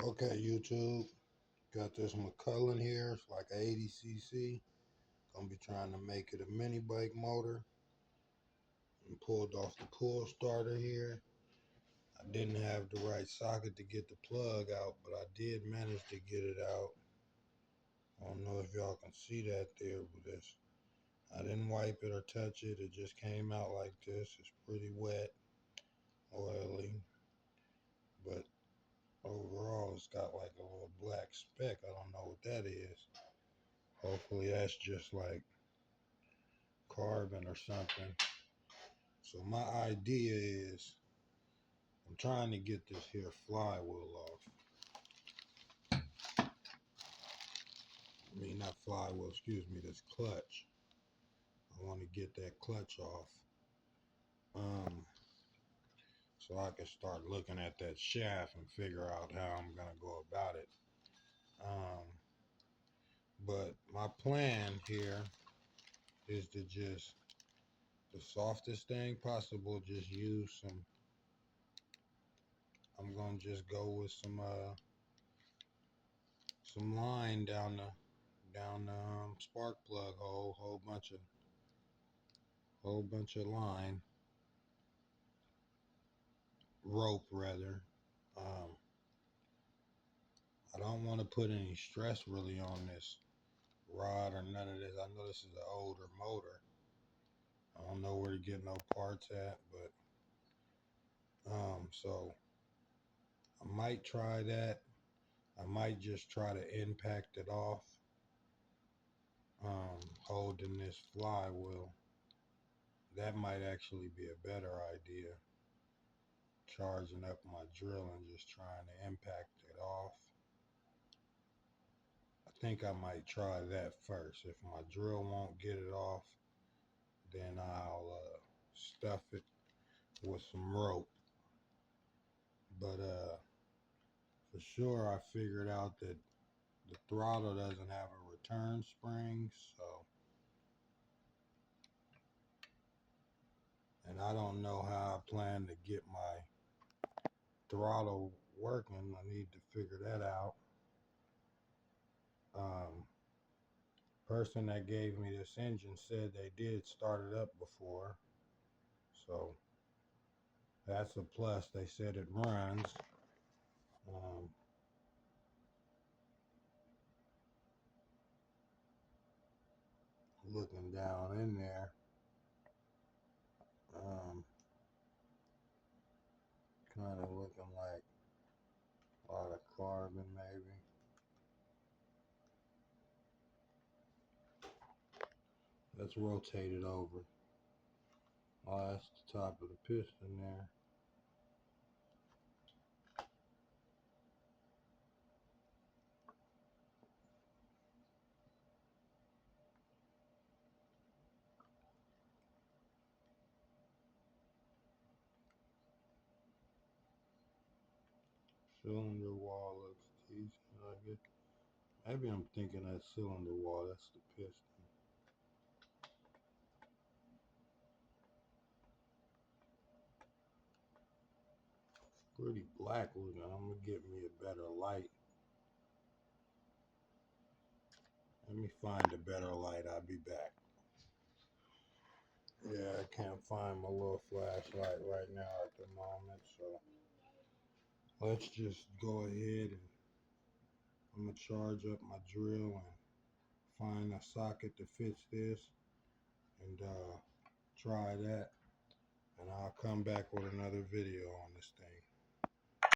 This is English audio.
Okay, YouTube, got this McCulloch here. It's like a 80cc. Gonna be trying to make it a mini bike motor. And pulled off the pull starter here. I didn't have the right socket to get the plug out, but I did manage to get it out. I don't know if y'all can see that there, but I didn't wipe it or touch it. It just came out like this. It's pretty wet, oily, but overall it's got like a little black speck. I don't know what that is. Hopefully that's just like carbon or something. So my idea is I'm trying to get this here flywheel off. I mean, not flywheel, excuse me, this clutch. I want to get that clutch off. So I can start looking at that shaft and figure out how I'm going to go about it. Um, but my plan here is to just, the softest thing possible, just use some, I'm going to just go with some line down the spark plug hole, whole bunch of line, rope rather. Um, I don't want to put any stress really on this rod or none of this. I know this is an older motor. I don't know where to get no parts at, but so I might try that. I might just try to impact it off, holding this flywheel. That might actually be a better idea. Charging up my drill and just trying to impact it off. I think I might try that first. If my drill won't get it off, then I'll stuff it with some rope. But for sure, I figured out that the throttle doesn't have a return spring, so, and I don't know how I plan to get my throttle working. I need to figure that out. Person that gave me this engine said they did start it up before, so that's a plus. They said it runs. Um, Looking down in there, kind of looking like a lot of carbon maybe. Let's rotate it over. Oh, that's the top of the piston there. Cylinder wall looks decent. I guess maybe I'm thinking that cylinder wall. That's the piston. Pretty black looking. I'm gonna get me a better light. Let me find a better light. I'll be back. Yeah, I can't find my little flashlight right now at the moment, so let's just go ahead and I'm gonna charge up my drill and find a socket that fits this and try that, and I'll come back with another video on this thing.